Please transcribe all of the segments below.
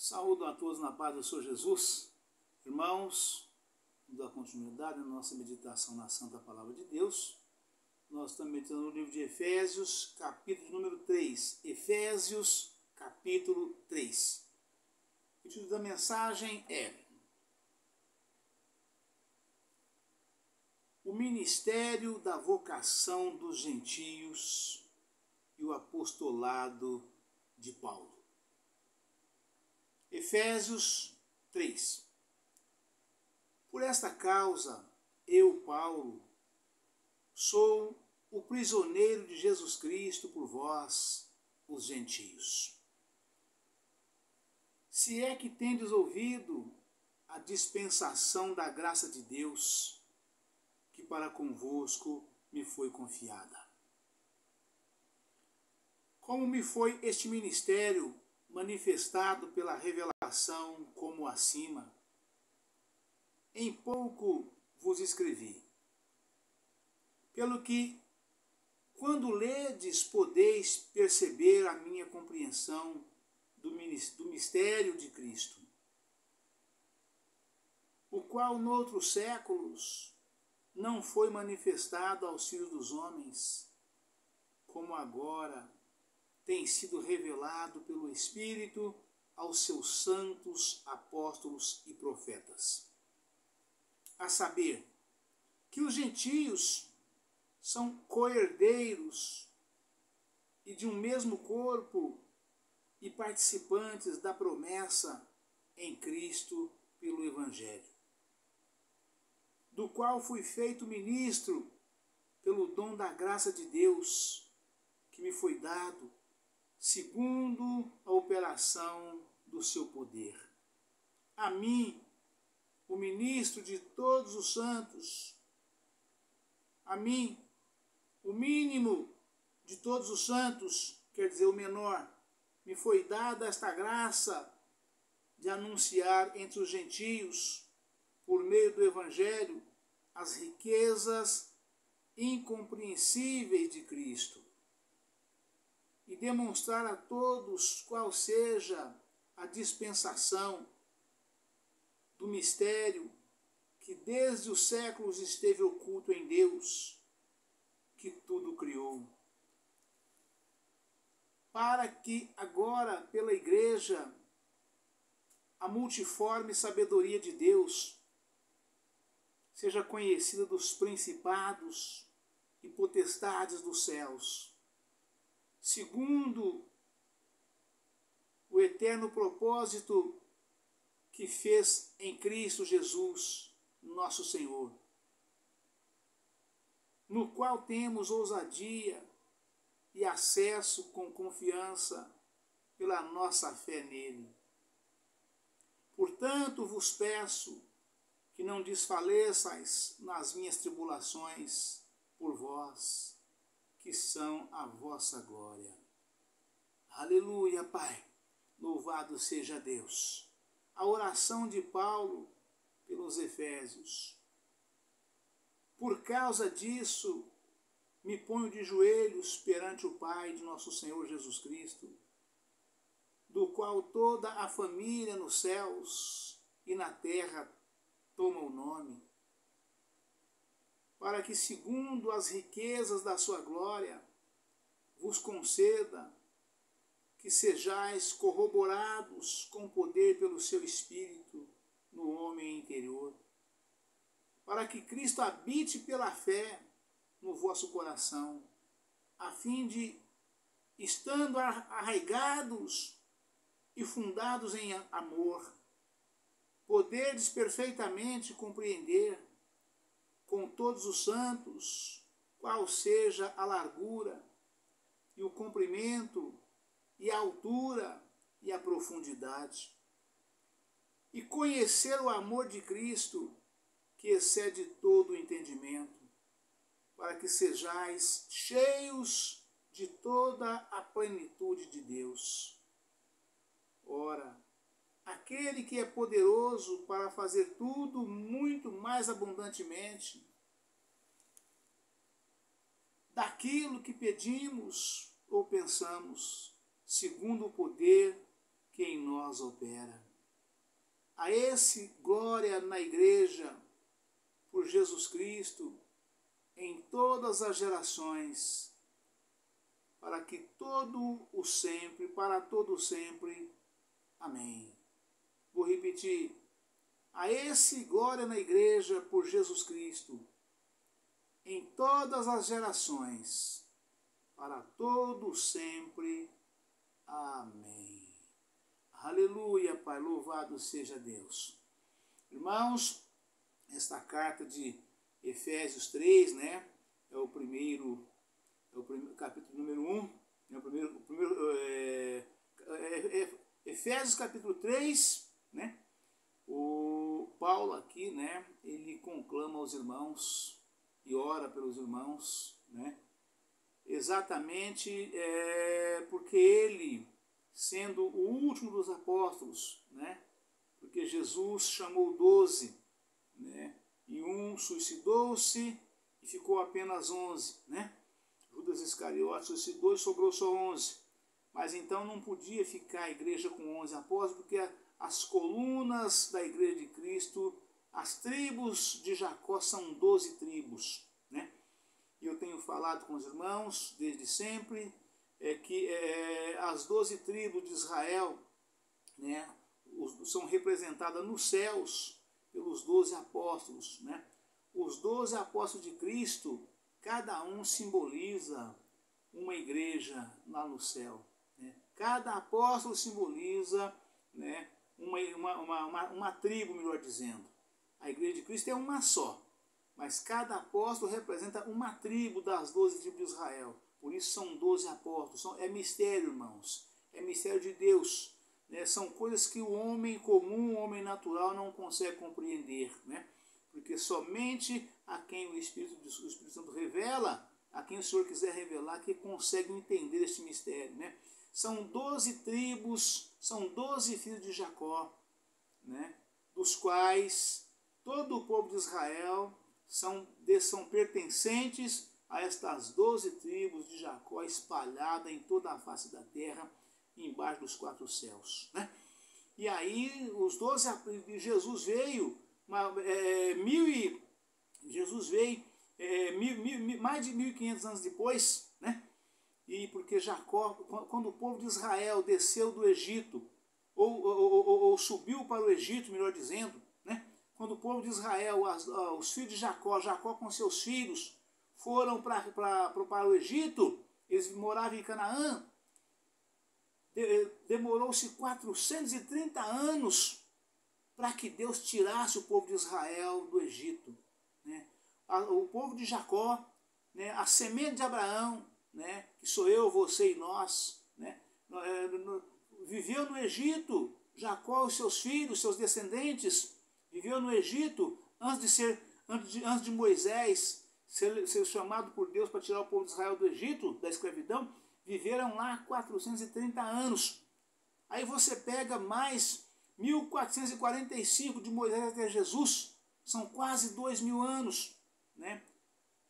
Saúdo a todos na paz do Senhor Jesus. Irmãos, da continuidade na nossa meditação na Santa Palavra de Deus. Nós estamos meditando no livro de Efésios, capítulo número 3. Efésios, capítulo 3. O título da mensagem é o ministério da vocação dos gentios e o apostolado de Paulo. Efésios 3. Por esta causa, eu, Paulo, sou o prisioneiro de Jesus Cristo por vós, os gentios. Se é que tendes ouvido a dispensação da graça de Deus, que para convosco me foi confiada. Como me foi este ministério manifestado pela revelação como acima, em pouco vos escrevi. Pelo que, quando ledes, podeis perceber a minha compreensão do mistério de Cristo, o qual noutros séculos não foi manifestado aos filhos dos homens, como agora tem sido revelado pelo Espírito aos seus santos apóstolos e profetas. A saber, que os gentios são co-herdeiros e de um mesmo corpo e participantes da promessa em Cristo pelo Evangelho, do qual fui feito ministro pelo dom da graça de Deus, que me foi dado segundo a operação do seu poder. A mim, o ministro de todos os santos, a mim, o mínimo de todos os santos, quer dizer, o menor, me foi dada esta graça de anunciar entre os gentios, por meio do Evangelho, as riquezas incompreensíveis de Cristo, e demonstrar a todos qual seja a dispensação do mistério que desde os séculos esteve oculto em Deus, que tudo criou, para que agora, pela Igreja, a multiforme sabedoria de Deus seja conhecida dos principados e potestades dos céus, segundo o eterno propósito que fez em Cristo Jesus, nosso Senhor, no qual temos ousadia e acesso com confiança pela nossa fé nele. Portanto, vos peço que não desfaleçais nas minhas tribulações por vós, que são a vossa glória. Aleluia, Pai. Louvado seja Deus. A oração de Paulo pelos Efésios. Por causa disso, me ponho de joelhos perante o Pai de nosso Senhor Jesus Cristo, do qual toda a família nos céus e na terra toma o nome, para que, segundo as riquezas da sua glória, vos conceda que sejais corroborados com poder pelo seu Espírito no homem interior, para que Cristo habite pela fé no vosso coração, a fim de, estando arraigados e fundados em amor, poderdes perfeitamente compreender com todos os santos qual seja a largura e o comprimento e a altura e a profundidade, e conhecer o amor de Cristo, que excede todo o entendimento, para que sejais cheios de toda a plenitude de Deus. Ora, aquele que é poderoso para fazer tudo muito mais abundantemente daquilo que pedimos ou pensamos, segundo o poder que em nós opera. A esse glória na igreja, por Jesus Cristo, em todas as gerações, para que todo o sempre, para todo sempre. Amém. Vou repetir. A esse glória na igreja, por Jesus Cristo, em todas as gerações, para todo sempre. Amém. Aleluia, Pai, louvado seja Deus. Irmãos, esta carta de Efésios 3, né, é o primeiro capítulo número 1, Efésios capítulo 3, né, o Paulo aqui, né, ele conclama os irmãos e ora pelos irmãos, né, exatamente porque ele, sendo o último dos apóstolos, né, porque Jesus chamou 12, né, e um suicidou-se e ficou apenas 11, né? Judas Iscariotes suicidou e sobrou só 11. Mas então não podia ficar a igreja com 11 apóstolos, porque as colunas da igreja de Cristo, as tribos de Jacó são 12 tribos, né? E eu tenho falado com os irmãos desde sempre que as 12 tribos de Israel, né, são representadas nos céus pelos 12 apóstolos, né? Os 12 apóstolos de Cristo, cada um simboliza uma igreja lá no céu, né? Cada apóstolo simboliza, né, uma tribo, melhor dizendo. A igreja de Cristo é uma só, mas cada apóstolo representa uma tribo das 12 tribos de Israel. Por isso são 12 apóstolos. É mistério, irmãos. É mistério de Deus. Né? São coisas que o homem comum, o homem natural não consegue compreender, né? Porque somente a quem o Espírito Santo revela, a quem o Senhor quiser revelar, que consegue entender esse mistério, né? São 12 tribos, são 12 filhos de Jacó, né? Dos quais todo o povo de Israel são pertencentes a estas 12 tribos de Jacó espalhadas em toda a face da terra, embaixo dos 4 céus, né? E aí os 12, Jesus veio, Jesus veio mais de 1500 anos depois, né? E porque Jacó, quando o povo de Israel desceu do Egito, ou subiu para o Egito, melhor dizendo, né? Quando o povo de Israel, os filhos de Jacó com seus filhos, foram para o Egito, eles moravam em Canaã, demorou-se 430 anos para que Deus tirasse o povo de Israel do Egito, né? O povo de Jacó, né, a semente de Abraão, né, que sou eu, você e nós, né, viveu no Egito. Jacó, os seus filhos, seus descendentes, viveu no Egito antes de Moisés ser chamado por Deus para tirar o povo de Israel do Egito, da escravidão. Viveram lá 430 anos. Aí você pega mais 1445 de Moisés até Jesus, são quase 2000 anos, né?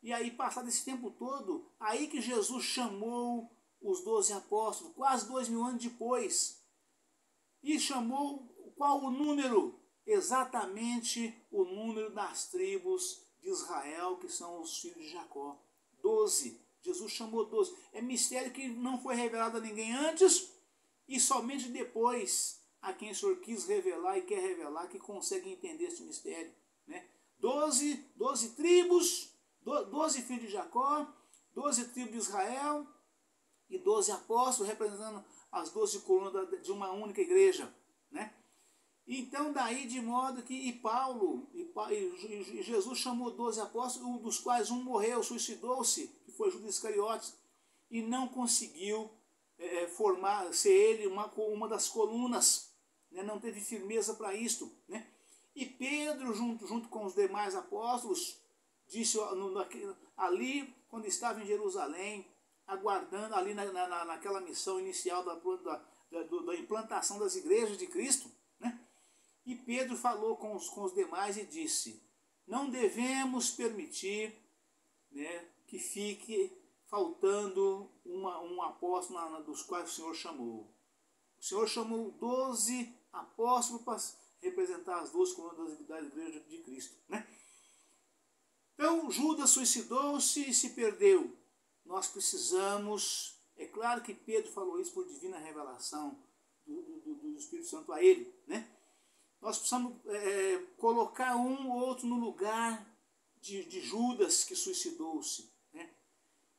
E aí, passado esse tempo todo, aí que Jesus chamou os 12 apóstolos, quase 2000 anos depois. E chamou qual o número? Exatamente o número das tribos de Israel, que são os filhos de Jacó. 12. Jesus chamou 12. É mistério que não foi revelado a ninguém antes e somente depois a quem o Senhor quis revelar e quer revelar, que consegue entender esse mistério, né? 12 tribos, 12 filhos de Jacó, 12 tribos de Israel e 12 apóstolos, representando as 12 colunas de uma única igreja, né? Então daí de modo que Paulo e Jesus chamou 12 apóstolos, dos quais um morreu, suicidou-se, que foi Judas Iscariotes, e não conseguiu ser ele uma das colunas, né? Não teve firmeza para isto, né? E Pedro, junto com os demais apóstolos, disse ali, quando estava em Jerusalém, aguardando ali naquela missão inicial da implantação das igrejas de Cristo, né? E Pedro falou com os demais e disse: não devemos permitir, né, que fique faltando um apóstolo dos quais o Senhor chamou. O Senhor chamou 12 apóstolos para representar as 12 colunas da igreja de Cristo, né? Então, Judas suicidou-se e se perdeu. Nós precisamos, é claro que Pedro falou isso por divina revelação do Espírito Santo a ele, né? Nós precisamos colocar um ou outro no lugar de Judas que suicidou-se, né?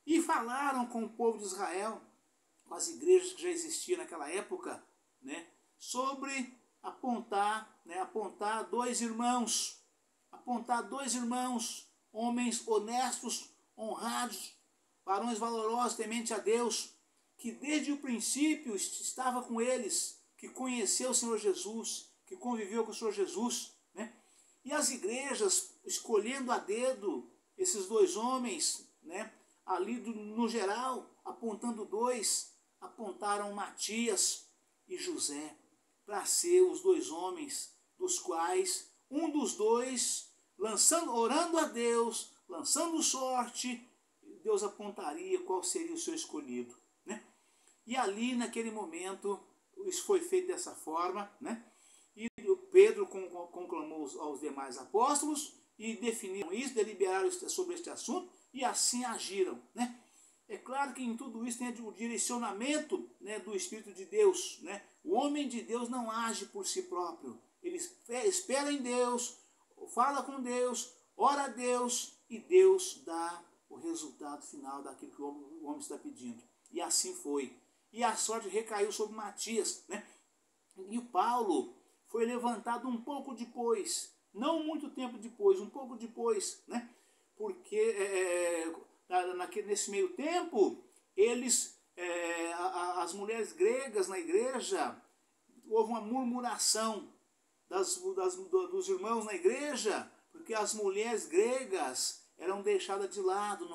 E falaram com o povo de Israel, com as igrejas que já existiam naquela época, né? Sobre apontar dois irmãos, homens honestos, honrados, varões valorosos, temente a Deus, que desde o princípio estava com eles, que conheceu o Senhor Jesus, que conviveu com o Senhor Jesus, né? E as igrejas, escolhendo a dedo esses dois homens, né? Ali no geral, apontando dois, apontaram Matias e José, para ser os dois homens, dos quais um dos dois, orando a Deus, lançando sorte, Deus apontaria qual seria o seu escolhido, né? E ali, naquele momento, isso foi feito dessa forma, né? E Pedro conclamou aos demais apóstolos e definiram isso, deliberaram sobre este assunto e assim agiram, né? É claro que em tudo isso tem o direcionamento, né, do Espírito de Deus, né? O homem de Deus não age por si próprio. Ele espera em Deus, fala com Deus, ora a Deus e Deus dá o resultado final daquilo que o homem está pedindo. E assim foi. E a sorte recaiu sobre Matias, né? E o Paulo foi levantado um pouco depois, não muito tempo depois, um pouco depois, né? Porque nesse meio tempo, as mulheres gregas na igreja, houve uma murmuração dos irmãos na igreja, porque as mulheres gregas eram deixadas de lado,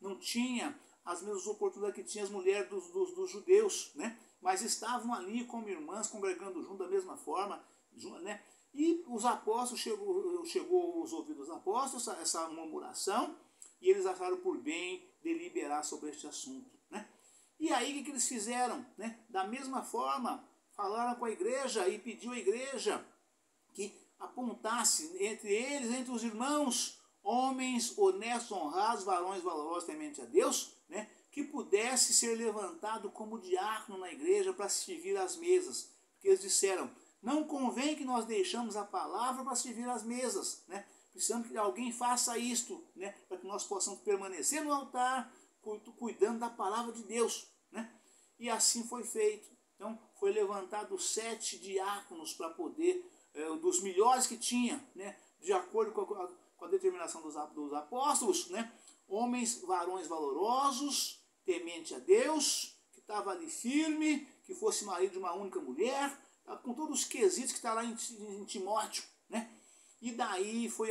não tinha as mesmas oportunidades que tinham as mulheres dos judeus, né? Mas estavam ali como irmãs, congregando junto da mesma forma, né? E os apóstolos, chegou aos ouvidos dos apóstolos essa murmuração, e eles acharam por bem deliberar sobre este assunto, né? E aí o que eles fizeram, né? Da mesma forma, falaram com a igreja e pediu à igreja que apontasse entre os irmãos, homens honestos, honrados, varões valorosos, temente a Deus, né? Que pudesse ser levantado como diácono na igreja para servir às mesas. Porque eles disseram, não convém que nós deixamos a palavra para servir às mesas, né? Precisamos que alguém faça isto, né? Para que nós possamos permanecer no altar, cuidando da palavra de Deus, né? E assim foi feito. Então foi levantado 7 diáconos para poder, dos melhores que tinha, né? De acordo com a determinação dos apóstolos, né? Homens, varões valorosos, temente a Deus, que estava ali firme, que fosse marido de uma única mulher, com todos os quesitos que está lá em Timóteo, né? E daí foi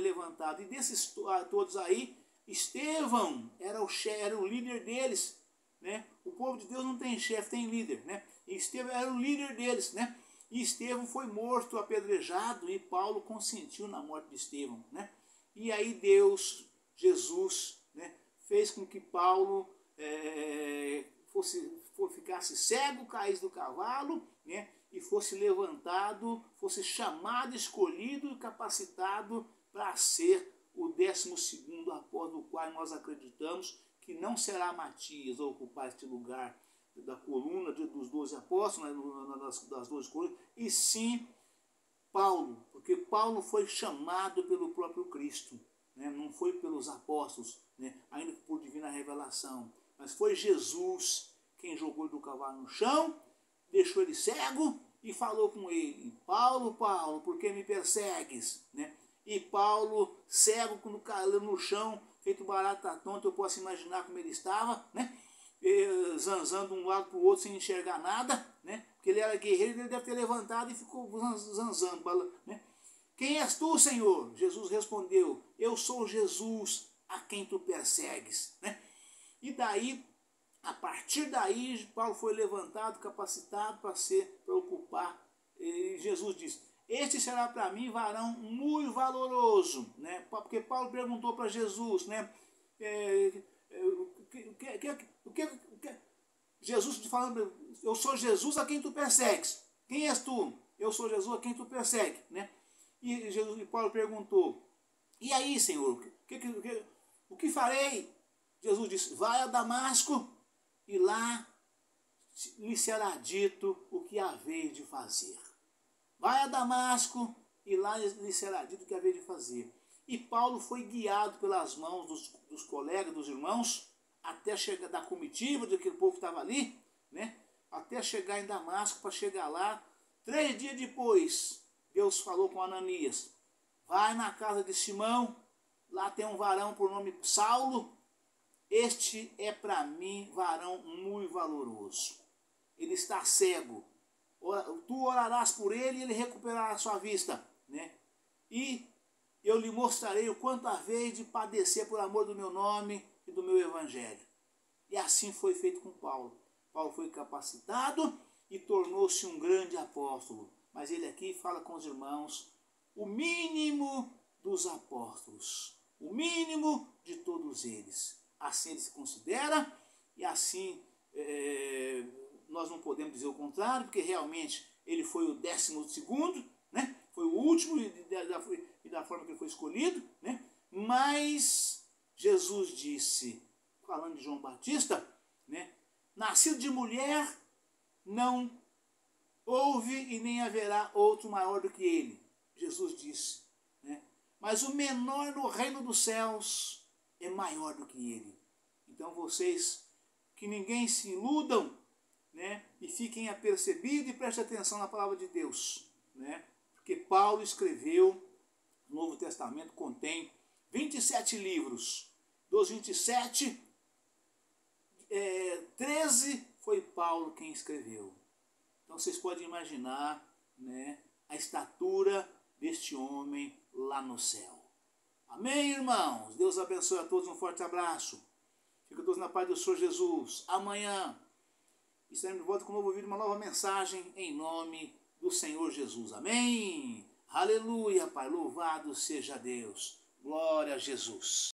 levantado. E desses todos aí, Estevão era o líder deles, né? O povo de Deus não tem chefe, tem líder, né? E Estevão era o líder deles, né? E Estevão foi morto, apedrejado, e Paulo consentiu na morte de Estevão, né? E aí Jesus, né, fez com que Paulo ficasse cego, caísse do cavalo, né? E fosse levantado, fosse chamado, escolhido e capacitado para ser o 12º apóstolo, do qual nós acreditamos que não será Matias a ocupar este lugar da coluna dos 12 apóstolos, das 12 colunas, e sim Paulo, porque Paulo foi chamado pelo próprio Cristo, né? Não foi pelos apóstolos, né? Ainda que por divina revelação, mas foi Jesus quem jogou ele do cavalo no chão, deixou ele cego e falou com ele, Paulo, Paulo, por que me persegues? Né? E Paulo, cego, no chão, feito barata tonta, eu posso imaginar como ele estava, né? Zanzando de um lado para o outro sem enxergar nada, né? Porque ele era guerreiro, ele deve ter levantado e ficou zanzando, né? Quem és tu, Senhor? Jesus respondeu, eu sou Jesus a quem tu persegues, né? E daí, a partir daí, Paulo foi levantado, capacitado para ocupar. E Jesus disse, este será para mim varão muito valoroso, né? Porque Paulo perguntou para Jesus, né? Jesus falando, eu sou Jesus a quem tu persegues. Quem és tu? Eu sou Jesus a quem tu persegues, né? E Paulo perguntou, e aí, Senhor, o que farei? Jesus disse, vai a Damasco e lá lhe será dito o que haver de fazer. Vai a Damasco e lá lhe será dito o que haver de fazer. E Paulo foi guiado pelas mãos dos colegas, dos irmãos, até chegar da comitiva, daquele povo que estava ali, né? Até chegar em Damasco, para chegar lá. 3 dias depois, Deus falou com Ananias, vai na casa de Simão, lá tem um varão por nome Saulo, este é para mim varão muito valoroso. Ele está cego. Tu orarás por ele e ele recuperará a sua vista, né? E eu lhe mostrarei o quanto haveis de padecer por amor do meu nome e do meu evangelho. E assim foi feito com Paulo. Paulo foi capacitado e tornou-se um grande apóstolo. Mas ele aqui fala com os irmãos, o mínimo dos apóstolos, o mínimo de todos eles. Assim ele se considera e assim nós não podemos dizer o contrário, porque realmente ele foi o 12º, né? Foi o último e da forma que ele foi escolhido, né? Mas Jesus disse, falando de João Batista, né? Nascido de mulher, não houve e nem haverá outro maior do que ele. Jesus disse, né? Mas o menor no reino dos céus é maior do que ele. Então vocês, que ninguém se iludam, né? E fiquem apercebidos e prestem atenção na palavra de Deus, né? Porque Paulo escreveu, o Novo Testamento contém 27 livros. Dos 27, 13 foi Paulo quem escreveu. Então vocês podem imaginar, né, a estatura deste homem lá no céu. Amém, irmãos? Deus abençoe a todos, um forte abraço. Fica todos na paz do Senhor Jesus. Amanhã estaremos de volta com um novo vídeo, uma nova mensagem em nome do Senhor Jesus. Amém? Aleluia, Pai. Louvado seja Deus. Glória a Jesus.